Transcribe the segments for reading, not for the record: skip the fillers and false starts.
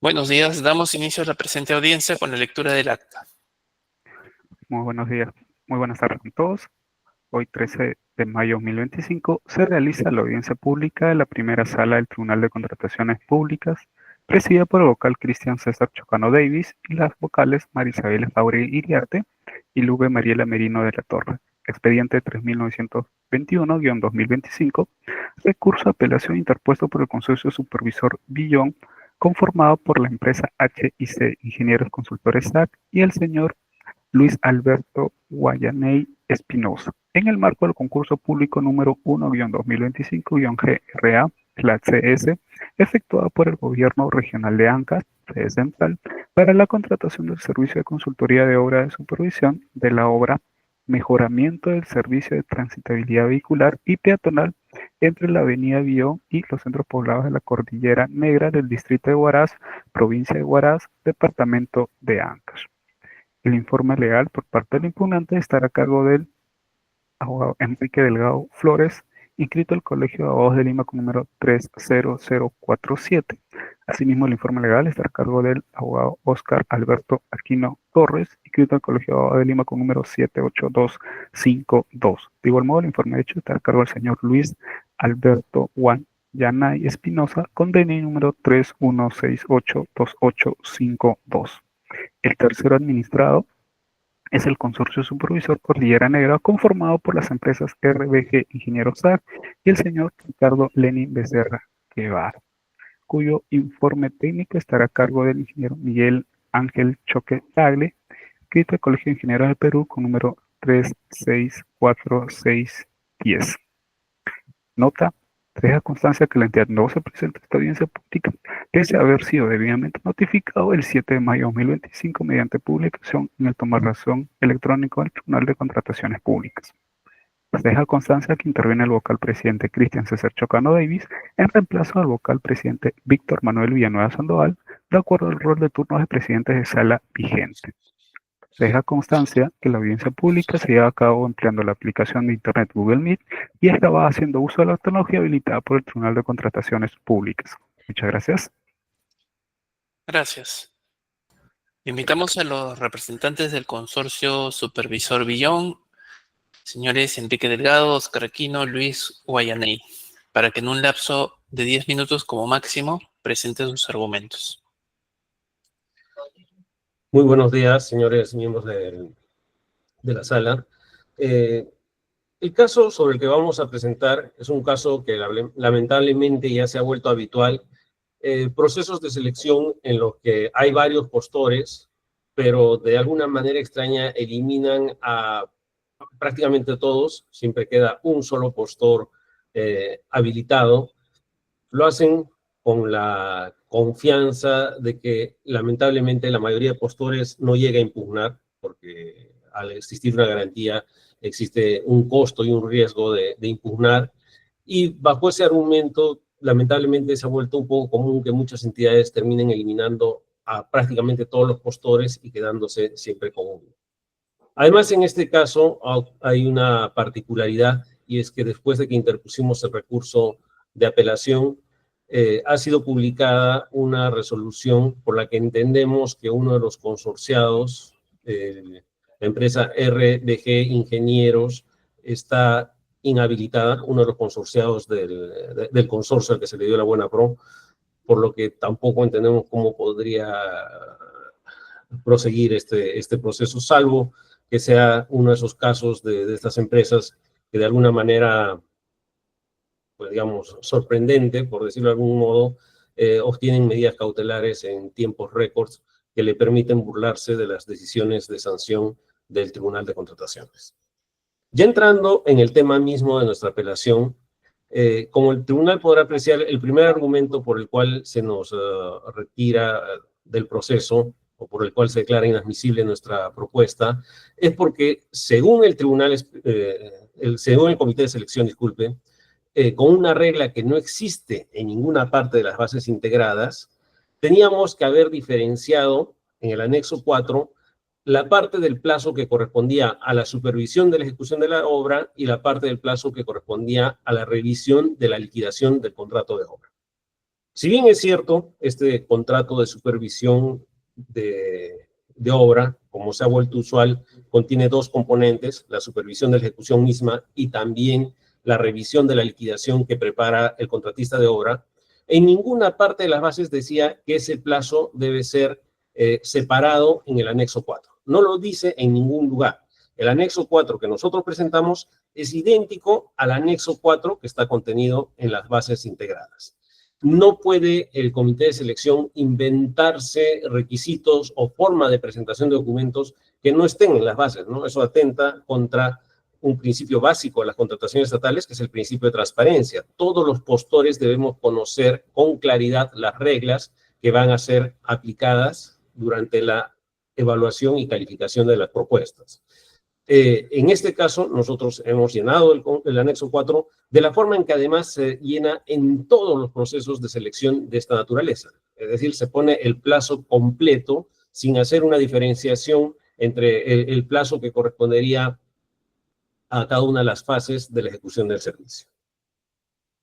Buenos días, damos inicio a la presente audiencia con la lectura del acta. Muy buenos días, muy buenas tardes a todos. Hoy 13 de mayo de 2025 se realiza la audiencia pública de la primera sala del Tribunal de Contrataciones Públicas, presidida por el vocal Cristian César Chocano Davis y las vocales Marisabel Jauregui Iriarte y Lube Mariela Merino de la Torre. Expediente 3921-2025, recurso de apelación interpuesto por el Consorcio Supervisor Billón, conformado por la empresa HIC Ingenieros Consultores SAC y el señor Luis Alberto Guayaney Espinosa, en el marco del concurso público número 1-2025-GRA/CS, efectuado por el Gobierno Regional de Ancash, sede central, para la contratación del servicio de consultoría de obra de supervisión de la obra Mejoramiento del servicio de transitabilidad vehicular y peatonal entre la avenida Bion y los centros poblados de la Cordillera Negra del distrito de Huaraz, provincia de Huaraz, departamento de Ancash. El informe legal por parte del impugnante estará a cargo del abogado Enrique Delgado Flores, inscrito al Colegio de Abogados de Lima con número 30047. Asimismo, el informe legal estará a cargo del abogado Óscar Alberto Aquino Torres, inscrito al Colegio de Abogados de Lima con número 78252. De igual modo, el informe hecho estará a cargo del señor Luis Alberto Guayanay Espinosa, con DNI número 31682852. El tercero administrado es el Consorcio Supervisor Cordillera Negra, conformado por las empresas RBG Ingenieros SAC y el señor Ricardo Lenin Becerra Guevara, cuyo informe técnico estará a cargo del ingeniero Miguel Ángel Choque Tagle, escrito al Colegio de Ingenieros del Perú con número 3646010. Nota: deja constancia que la entidad no se presenta a esta audiencia pública, pese a haber sido debidamente notificado el 7 de mayo de 2025 mediante publicación en el tomar razón electrónico del Tribunal de Contrataciones Públicas. Deja constancia que interviene el vocal presidente Cristian César Chocano Davis en reemplazo al vocal presidente Víctor Manuel Villanueva Sandoval, de acuerdo al rol de turnos de presidentes de sala vigente. Deja constancia que la audiencia pública se lleva a cabo empleando la aplicación de Internet Google Meet y esta va haciendo uso de la tecnología habilitada por el Tribunal de Contrataciones Públicas. Muchas gracias. Gracias. Invitamos a los representantes del Consorcio Supervisor Billón, señores Enrique Delgado, Óscar Aquino, Luis Guayaney, para que en un lapso de 10 minutos como máximo presenten sus argumentos. Muy buenos días, señores miembros de la sala. El caso sobre el que vamos a presentar es un caso que lamentablemente ya se ha vuelto habitual. Procesos de selección en los que hay varios postores, pero de alguna manera extraña eliminan a prácticamente todos, siempre queda un solo postor habilitado. Lo hacen con la confianza de que lamentablemente la mayoría de postores no llega a impugnar, porque al existir una garantía existe un costo y un riesgo de impugnar, y bajo ese argumento lamentablemente se ha vuelto un poco común que muchas entidades terminen eliminando a prácticamente todos los postores y quedándose siempre con uno. Además, en este caso hay una particularidad, y es que después de que interpusimos el recurso de apelación, ha sido publicada una resolución por la que entendemos que uno de los consorciados, la empresa RBG Ingenieros, está inhabilitada, uno de los consorciados del consorcio al que se le dio la buena pro, por lo que tampoco entendemos cómo podría proseguir este proceso, salvo que sea uno de esos casos de estas empresas que de alguna manera, pues digamos, sorprendente, por decirlo de algún modo, obtienen medidas cautelares en tiempos récords que le permiten burlarse de las decisiones de sanción del Tribunal de Contrataciones. Ya entrando en el tema mismo de nuestra apelación, como el tribunal podrá apreciar, el primer argumento por el cual se nos retira del proceso o por el cual se declara inadmisible nuestra propuesta es porque, según el tribunal, según el comité de selección, disculpe, con una regla que no existe en ninguna parte de las bases integradas, teníamos que haber diferenciado en el anexo 4 la parte del plazo que correspondía a la supervisión de la ejecución de la obra y la parte del plazo que correspondía a la revisión de la liquidación del contrato de obra. Si bien es cierto, este contrato de supervisión de obra, como se ha vuelto usual, contiene dos componentes, la supervisión de la ejecución misma y también la revisión de la liquidación que prepara el contratista de obra, en ninguna parte de las bases decía que ese plazo debe ser separado en el anexo 4. No lo dice en ningún lugar. El anexo 4 que nosotros presentamos es idéntico al anexo 4 que está contenido en las bases integradas. No puede el comité de selección inventarse requisitos o forma de presentación de documentos que no estén en las bases, ¿no? Eso atenta contra un principio básico de las contrataciones estatales, que es el principio de transparencia. Todos los postores debemos conocer con claridad las reglas que van a ser aplicadas durante la evaluación y calificación de las propuestas. En este caso, nosotros hemos llenado el anexo 4 de la forma en que además se llena en todos los procesos de selección de esta naturaleza. Es decir, se pone el plazo completo sin hacer una diferenciación entre el plazo que correspondería a cada una de las fases de la ejecución del servicio.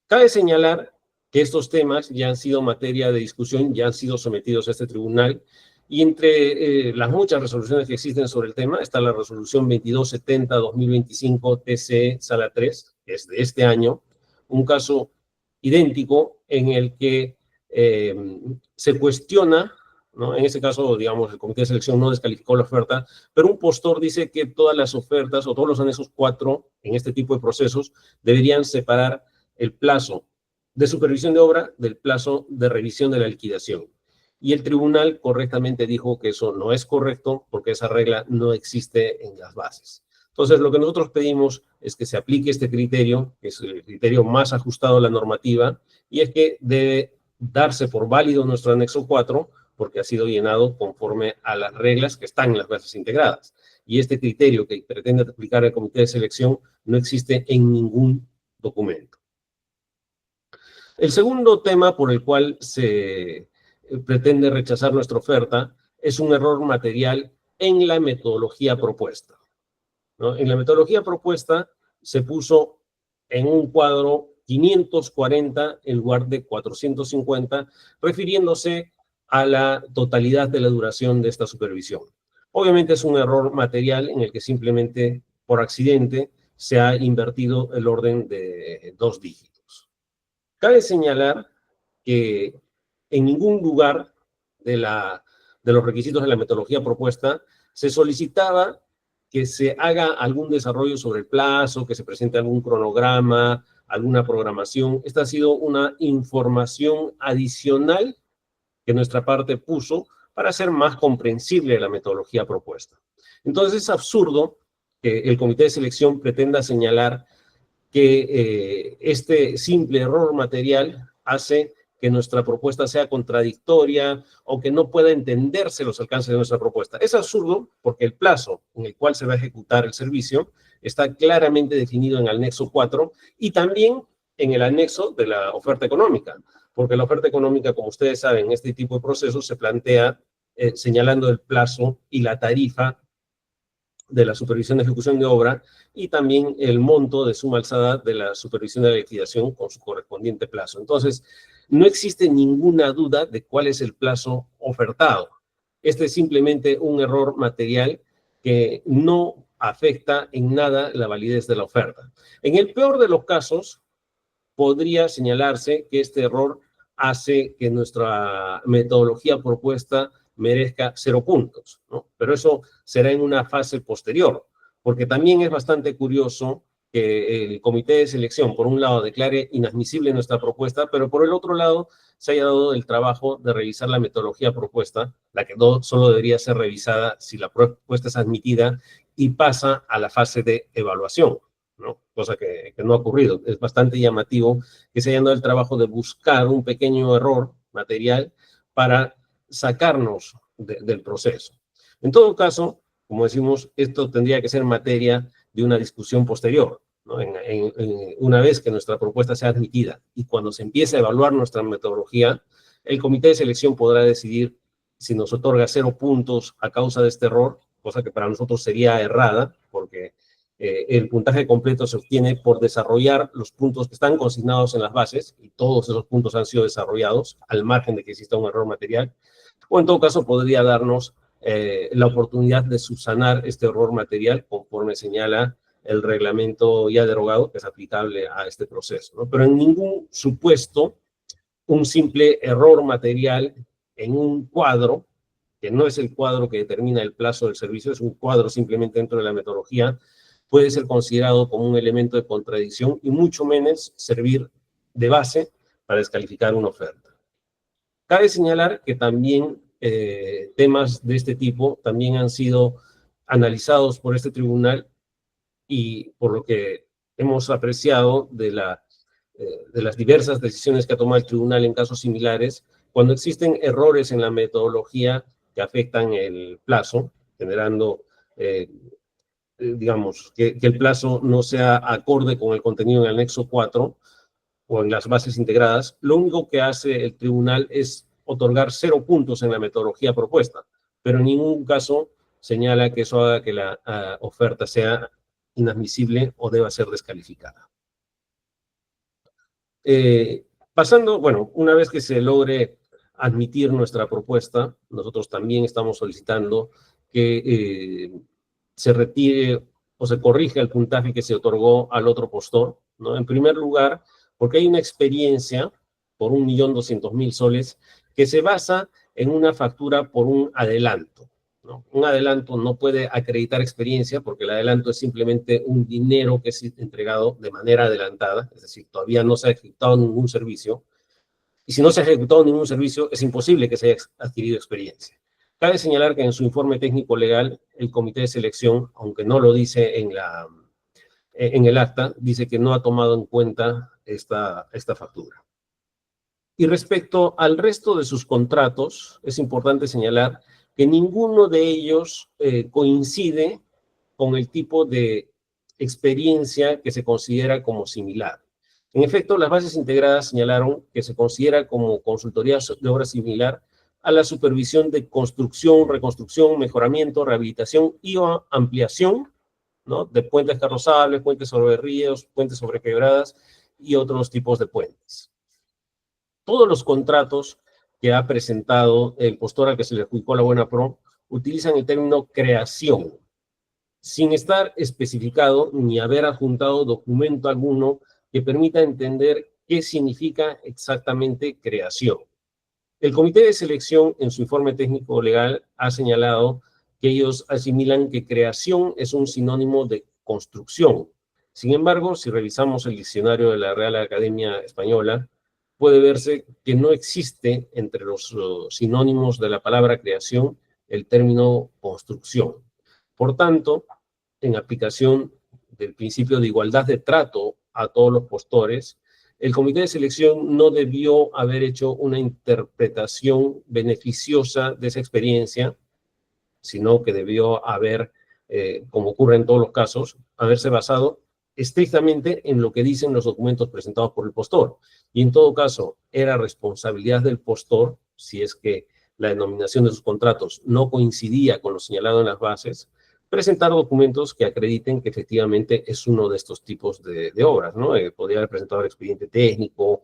Cabe señalar que estos temas ya han sido materia de discusión, ya han sido sometidos a este tribunal, y entre las muchas resoluciones que existen sobre el tema está la resolución 2270-2025 TC Sala 3, que es de este año, un caso idéntico en el que se cuestiona, ¿no? En este caso, digamos, el comité de selección no descalificó la oferta, pero un postor dice que todas las ofertas o todos los anexos 4 en este tipo de procesos deberían separar el plazo de supervisión de obra del plazo de revisión de la liquidación. Y el tribunal correctamente dijo que eso no es correcto porque esa regla no existe en las bases. Entonces, lo que nosotros pedimos es que se aplique este criterio, que es el criterio más ajustado a la normativa, y es que debe darse por válido nuestro anexo 4 porque ha sido llenado conforme a las reglas que están en las bases integradas. Y este criterio que pretende aplicar el comité de selección no existe en ningún documento. El segundo tema por el cual se pretende rechazar nuestra oferta es un error material en la metodología propuesta, ¿no? En la metodología propuesta se puso en un cuadro 540 en lugar de 450, refiriéndose a la totalidad de la duración de esta supervisión. Obviamente es un error material en el que simplemente por accidente se ha invertido el orden de 2 dígitos. Cabe señalar que en ningún lugar de los requisitos de la metodología propuesta se solicitaba que se haga algún desarrollo sobre el plazo, que se presente algún cronograma, alguna programación. Esta ha sido una información adicional que nuestra parte puso para hacer más comprensible la metodología propuesta. Entonces es absurdo que el comité de selección pretenda señalar que este simple error material hace que nuestra propuesta sea contradictoria o que no pueda entenderse los alcances de nuestra propuesta. Es absurdo porque el plazo en el cual se va a ejecutar el servicio está claramente definido en el anexo 4 y también en el anexo de la oferta económica, porque la oferta económica, como ustedes saben, en este tipo de procesos se plantea señalando el plazo y la tarifa de la supervisión de ejecución de obra y también el monto de suma alzada de la supervisión de la liquidación con su correspondiente plazo. Entonces, no existe ninguna duda de cuál es el plazo ofertado. Este es simplemente un error material que no afecta en nada la validez de la oferta. En el peor de los casos, podría señalarse que este error hace que nuestra metodología propuesta merezca 0 puntos, ¿no? Pero eso será en una fase posterior, porque también es bastante curioso que el comité de selección, por un lado, declare inadmisible nuestra propuesta, pero por el otro lado, se haya dado el trabajo de revisar la metodología propuesta, la que no solo debería ser revisada si la propuesta es admitida y pasa a la fase de evaluación, ¿no? Cosa que no ha ocurrido. Es bastante llamativo que se haya dado el trabajo de buscar un pequeño error material para sacarnos del proceso. En todo caso, como decimos, esto tendría que ser materia de una discusión posterior, ¿no? Una vez que nuestra propuesta sea admitida y cuando se empiece a evaluar nuestra metodología, el comité de selección podrá decidir si nos otorga 0 puntos a causa de este error, cosa que para nosotros sería errada, porque el puntaje completo se obtiene por desarrollar los puntos que están consignados en las bases, y todos esos puntos han sido desarrollados al margen de que exista un error material, o en todo caso podría darnos la oportunidad de subsanar este error material conforme señala el reglamento ya derogado que es aplicable a este proceso, ¿no? Pero en ningún supuesto un simple error material en un cuadro, que no es el cuadro que determina el plazo del servicio, es un cuadro simplemente dentro de la metodología, puede ser considerado como un elemento de contradicción y mucho menos servir de base para descalificar una oferta. Cabe señalar que también temas de este tipo también han sido analizados por este tribunal y por lo que hemos apreciado de las diversas decisiones que ha tomado el tribunal en casos similares, cuando existen errores en la metodología que afectan el plazo, generando, digamos, que el plazo no sea acorde con el contenido en el anexo 4 o en las bases integradas, lo único que hace el tribunal es otorgar 0 puntos en la metodología propuesta, pero en ningún caso señala que eso haga que la oferta sea inadmisible o deba ser descalificada. Pasando, bueno, una vez que se logre admitir nuestra propuesta, nosotros también estamos solicitando que se retire o se corrija el puntaje que se otorgó al otro postor, ¿no? En primer lugar, porque hay una experiencia por 1.200.000 soles que se basa en una factura por un adelanto, ¿no? Un adelanto no puede acreditar experiencia porque el adelanto es simplemente un dinero que es entregado de manera adelantada, es decir, todavía no se ha ejecutado ningún servicio, y si no se ha ejecutado ningún servicio, es imposible que se haya adquirido experiencia. Cabe señalar que en su informe técnico legal, el comité de selección, aunque no lo dice en el acta, dice que no ha tomado en cuenta esta factura. Y respecto al resto de sus contratos, es importante señalar que ninguno de ellos coincide con el tipo de experiencia que se considera como similar. En efecto, las bases integradas señalaron que se considera como consultoría de obra similar a la supervisión de construcción, reconstrucción, mejoramiento, rehabilitación y o ampliación, ¿no?, de puentes carrozables, puentes sobre ríos, puentes sobre quebradas y otros tipos de puentes. Todos los contratos que ha presentado el postor al que se le adjudicó la buena pro utilizan el término creación, sin estar especificado ni haber adjuntado documento alguno que permita entender qué significa exactamente creación. El comité de selección, en su informe técnico legal, ha señalado que ellos asimilan que creación es un sinónimo de construcción. Sin embargo, si revisamos el diccionario de la Real Academia Española, puede verse que no existe entre los sinónimos de la palabra creación el término construcción. Por tanto, en aplicación del principio de igualdad de trato a todos los postores, el comité de selección no debió haber hecho una interpretación beneficiosa de esa experiencia, sino que debió haber, como ocurre en todos los casos, haberse basado estrictamente en lo que dicen los documentos presentados por el postor. Y en todo caso, era responsabilidad del postor, si es que la denominación de sus contratos no coincidía con lo señalado en las bases, presentar documentos que acrediten que efectivamente es uno de estos tipos de obras, ¿no? Podría haber presentado el expediente técnico,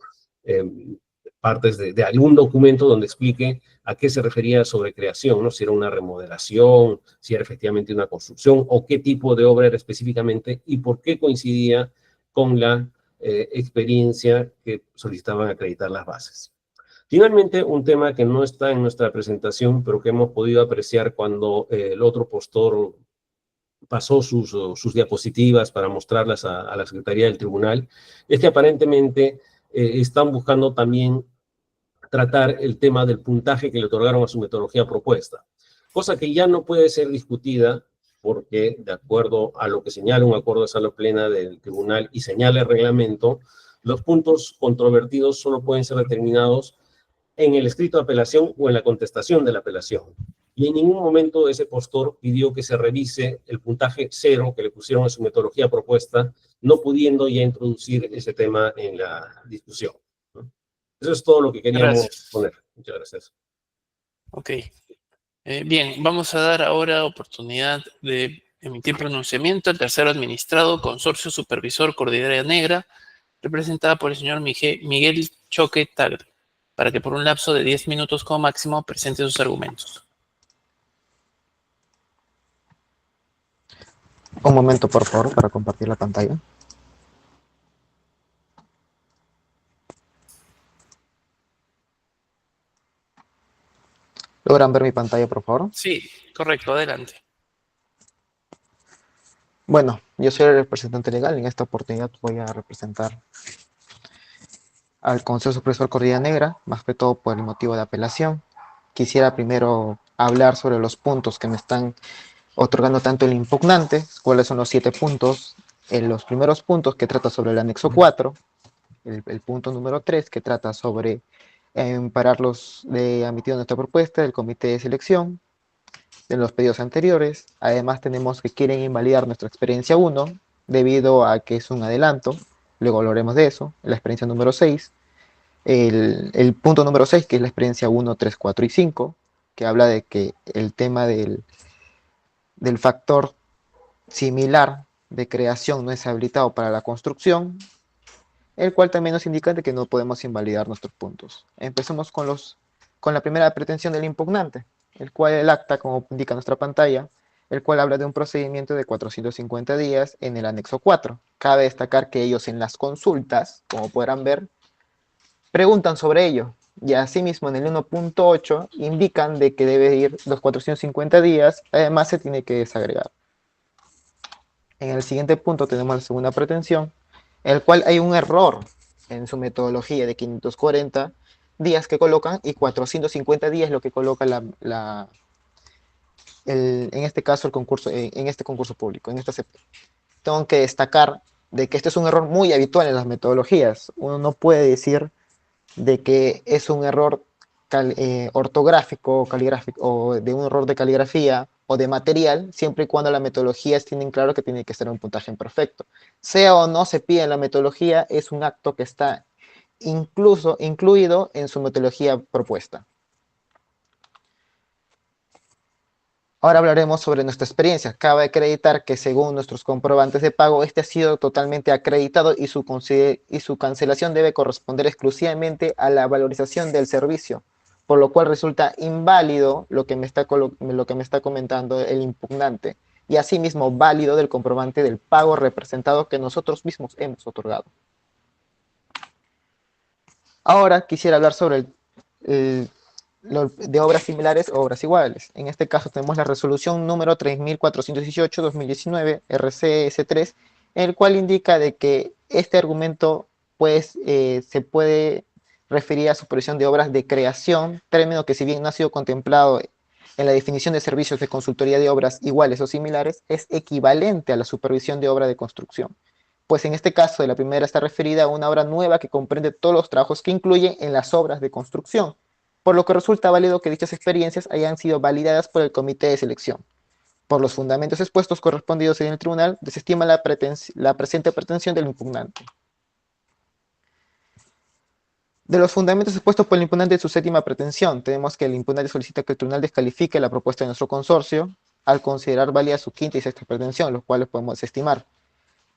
partes de algún documento donde explique a qué se refería sobre creación, ¿no? Si era una remodelación, si era efectivamente una construcción, o qué tipo de obra era específicamente y por qué coincidía con la experiencia que solicitaban acreditar las bases. Finalmente, un tema que no está en nuestra presentación, pero que hemos podido apreciar cuando el otro postor pasó sus diapositivas para mostrarlas a la Secretaría del Tribunal, es que aparentemente están buscando también tratar el tema del puntaje que le otorgaron a su metodología propuesta, cosa que ya no puede ser discutida porque, de acuerdo a lo que señala un acuerdo de sala plena del tribunal y señala el reglamento, los puntos controvertidos solo pueden ser determinados en el escrito de apelación o en la contestación de la apelación. Y en ningún momento ese postor pidió que se revise el puntaje 0 que le pusieron a su metodología propuesta, no pudiendo ya introducir ese tema en la discusión, ¿no? Eso es todo lo que queríamos poner. Muchas gracias. Ok. Bien, vamos a dar ahora oportunidad de emitir pronunciamiento. El tercero, administrado, consorcio supervisor Cordillera Negra, representada por el señor Miguel Choque Tagle, para que por un lapso de 10 minutos como máximo presente sus argumentos. Un momento, por favor, para compartir la pantalla. ¿Logran ver mi pantalla, por favor? Sí, correcto, adelante. Bueno, yo soy el representante legal. En esta oportunidad voy a representar al Consejo Supervisor Cordillera Negra, más que todo por el motivo de apelación. Quisiera primero hablar sobre los puntos que me están otorgando tanto el impugnante, cuáles son los 7 puntos. En los primeros puntos que trata sobre el anexo 4, el punto número 3 que trata sobre pararlos de admitido nuestra propuesta del comité de selección, de los pedidos anteriores. Además tenemos que quieren invalidar nuestra experiencia 1 debido a que es un adelanto, luego hablaremos de eso, la experiencia número 6, el punto número 6 que es la experiencia 1, 3, 4 y 5, que habla de que el tema del factor similar de creación no es habilitado para la construcción, el cual también nos indica de que no podemos invalidar nuestros puntos. Empecemos con la primera pretensión del impugnante, el cual el acta, como indica nuestra pantalla, el cual habla de un procedimiento de 450 días en el anexo 4. Cabe destacar que ellos en las consultas, como podrán ver, preguntan sobre ello, y asimismo en el 1.8 indican de que debe ir los 450 días, además se tiene que desagregar. En el siguiente punto tenemos la segunda pretensión, en el cual hay un error en su metodología de 540 días que colocan y 450 días lo que coloca en este caso el concurso, en este concurso público, en esta CP. Tengo que destacar de que este es un error muy habitual en las metodologías. Uno no puede decir de que es un error ortográfico o caligráfico, o de un error de caligrafía o de material, siempre y cuando la metodología tienen claro que tiene que ser un puntaje imperfecto. Sea o no se pide en la metodología, es un acto que está incluido en su metodología propuesta. Ahora hablaremos sobre nuestra experiencia. Cabe acreditar que según nuestros comprobantes de pago, este ha sido totalmente acreditado y su cancelación debe corresponder exclusivamente a la valorización del servicio, por lo cual resulta inválido lo que me está comentando el impugnante, y asimismo válido del comprobante del pago representado que nosotros mismos hemos otorgado. Ahora quisiera hablar sobre de obras similares o obras iguales. En este caso tenemos la resolución número 3418-2019 RCS3, en el cual indica de que este argumento pues, se puede referir a supervisión de obras de creación, término que si bien no ha sido contemplado en la definición de servicios de consultoría de obras iguales o similares, es equivalente a la supervisión de obra de construcción. Pues en este caso, la primera está referida a una obra nueva que comprende todos los trabajos que incluye en las obras de construcción, por lo que resulta válido que dichas experiencias hayan sido validadas por el comité de selección. Por los fundamentos expuestos correspondidos en el tribunal, desestima la presente pretensión del impugnante. De los fundamentos expuestos por el impugnante en su séptima pretensión, tenemos que el impugnante solicita que el tribunal descalifique la propuesta de nuestro consorcio al considerar válida su quinta y sexta pretensión, los cuales podemos desestimar.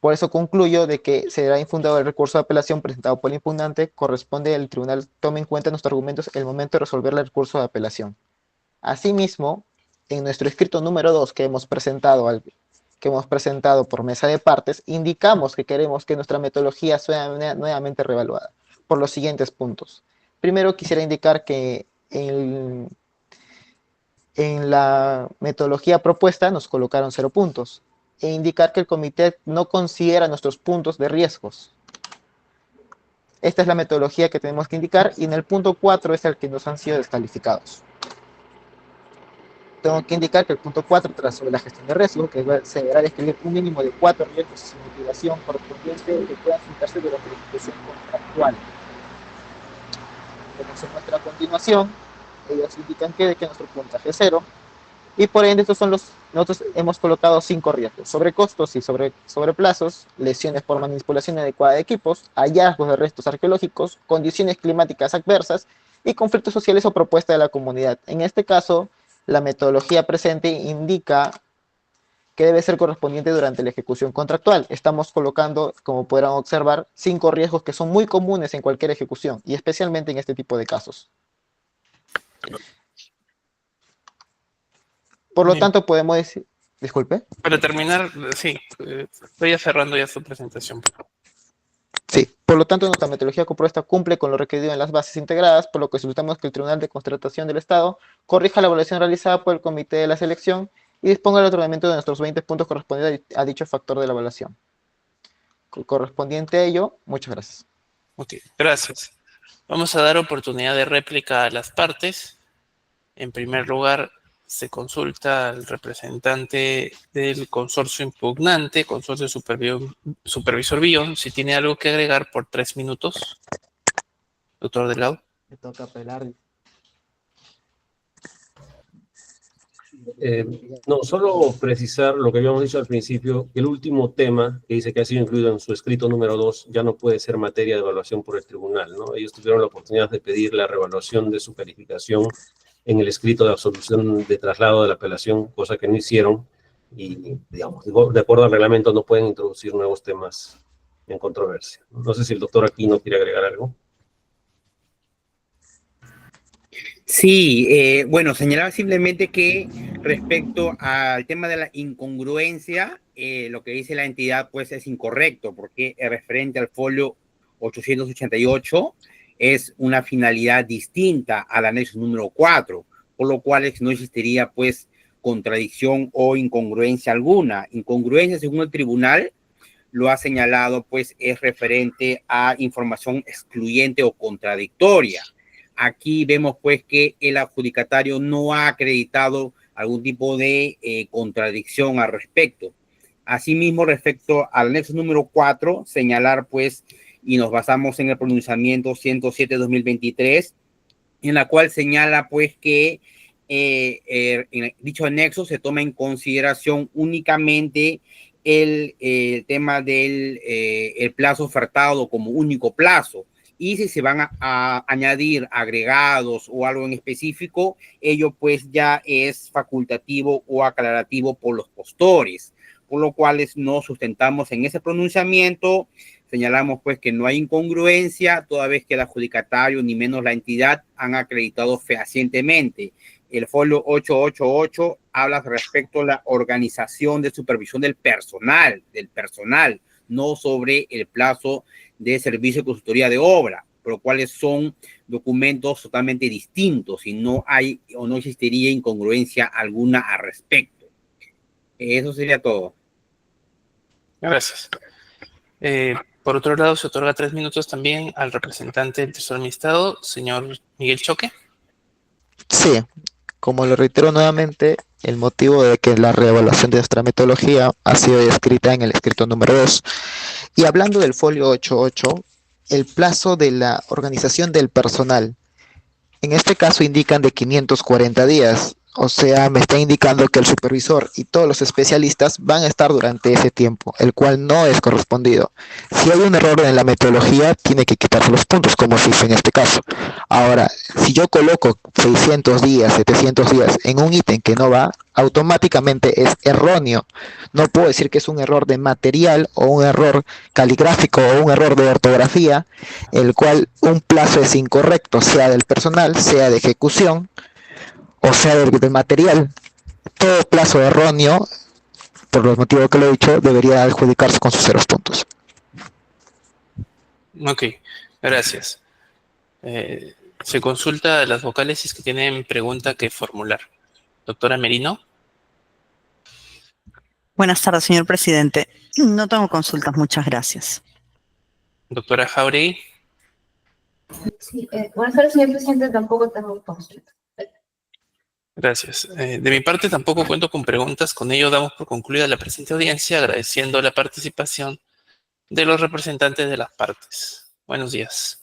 Por eso concluyo de que será infundado el recurso de apelación presentado por el impugnante, corresponde al tribunal tome en cuenta nuestros argumentos en el momento de resolver el recurso de apelación. Asimismo, en nuestro escrito número 2 que hemos presentado por mesa de partes, indicamos que queremos que nuestra metodología sea nuevamente reevaluada por los siguientes puntos. Primero quisiera indicar que en la metodología propuesta nos colocaron 0 puntos. E indicar que el comité no considera nuestros puntos de riesgos. Esta es la metodología que tenemos que indicar, y en el punto 4 es el que nos han sido descalificados. Tengo que indicar que el punto 4 trata sobre la gestión de riesgos, que se deberá describir un mínimo de 4 riesgos sin mitigación correspondiente que puedan juntarse durante la ejecución contractual. Como se muestra a continuación, ellos indican que nuestro puntaje es 0, y por ende nosotros hemos colocado 5 riesgos: sobrecostos y sobreplazos, lesiones por manipulación inadecuada de equipos, hallazgos de restos arqueológicos, condiciones climáticas adversas y conflictos sociales o propuesta de la comunidad. En este caso, la metodología presente indica que debe ser correspondiente durante la ejecución contractual. Estamos colocando, como podrán observar, 5 riesgos que son muy comunes en cualquier ejecución y especialmente en este tipo de casos. Por lo Bien. tanto, podemos decir... Disculpe. Para terminar, sí, estoy ya cerrando ya su presentación. Sí, por lo tanto, nuestra metodología compuesta cumple con lo requerido en las bases integradas, por lo que solicitamos que el Tribunal de Contratación del Estado corrija la evaluación realizada por el Comité de la Selección y disponga el otorgamiento de nuestros 20 puntos correspondientes a dicho factor de la evaluación. Correspondiente a ello, muchas gracias. Ok, gracias. Vamos a dar oportunidad de réplica a las partes. En primer lugar, se consulta al representante del consorcio impugnante, consorcio supervisor Billón, si tiene algo que agregar por 3 minutos. Doctor Delgado. Me toca apelar. No, solo precisar lo que habíamos dicho al principio, que el último tema que dice que ha sido incluido en su escrito número 2 ya no puede ser materia de evaluación por el tribunal, ¿no? Ellos tuvieron la oportunidad de pedir la revaluación de su calificación en el escrito de absolución de traslado de la apelación, cosa que no hicieron, y, digamos, de acuerdo al reglamento no pueden introducir nuevos temas en controversia. No sé si el doctor Aquino quiere agregar algo. Sí, bueno, señalaba simplemente que respecto al tema de la incongruencia, lo que dice la entidad pues es incorrecto, porque referente al folio 888 es una finalidad distinta al anexo número 4, por lo cual no existiría pues contradicción o incongruencia alguna. Incongruencia, según el tribunal, lo ha señalado pues es referente a información excluyente o contradictoria. Aquí vemos pues que el adjudicatario no ha acreditado algún tipo de contradicción al respecto. Asimismo, respecto al anexo número 4, señalar pues, y nos basamos en el pronunciamiento 107-2023, en la cual señala pues que en dicho anexo se toma en consideración únicamente el tema del el plazo ofertado como único plazo. Y si se van a añadir agregados o algo en específico, ello pues ya es facultativo o aclarativo por los postores, por lo cual nos sustentamos en ese pronunciamiento. Señalamos pues que no hay incongruencia, toda vez que el adjudicatario ni menos la entidad han acreditado fehacientemente. El folio 888 habla respecto a la organización de supervisión del personal, no sobre el plazo de servicio de consultoría de obra, por lo cual son documentos totalmente distintos y no hay o no existiría incongruencia alguna al respecto. Eso sería todo. Gracias. Por otro lado, se otorga 3 minutos también al representante del Tesoro Administrado, señor Miguel Choque. Sí, como lo reitero nuevamente, el motivo de que la reevaluación de nuestra metodología ha sido descrita en el escrito número 2. Y hablando del folio 88, el plazo de la organización del personal, en este caso indican de 540 días. O sea, me está indicando que el supervisor y todos los especialistas van a estar durante ese tiempo, el cual no es correspondido. Si hay un error en la metodología, tiene que quitarse los puntos, como se hizo en este caso. Ahora, si yo coloco 600 días, 700 días en un ítem que no va, automáticamente es erróneo. No puedo decir que es un error de material o un error caligráfico o un error de ortografía, el cual un plazo es incorrecto, sea del personal, sea de ejecución, o sea del material. Todo plazo erróneo, por los motivos que lo he dicho, debería adjudicarse con sus 0 puntos. Ok, gracias. Se consulta a las vocales si es que tienen pregunta que formular. Doctora Merino. Buenas tardes, señor presidente. No tengo consultas, muchas gracias. Doctora Jauregui. Sí, buenas tardes, señor presidente, tampoco tengo consultas. Gracias. De mi parte tampoco cuento con preguntas. Con ello damos por concluida la presente audiencia, agradeciendo la participación de los representantes de las partes. Buenos días.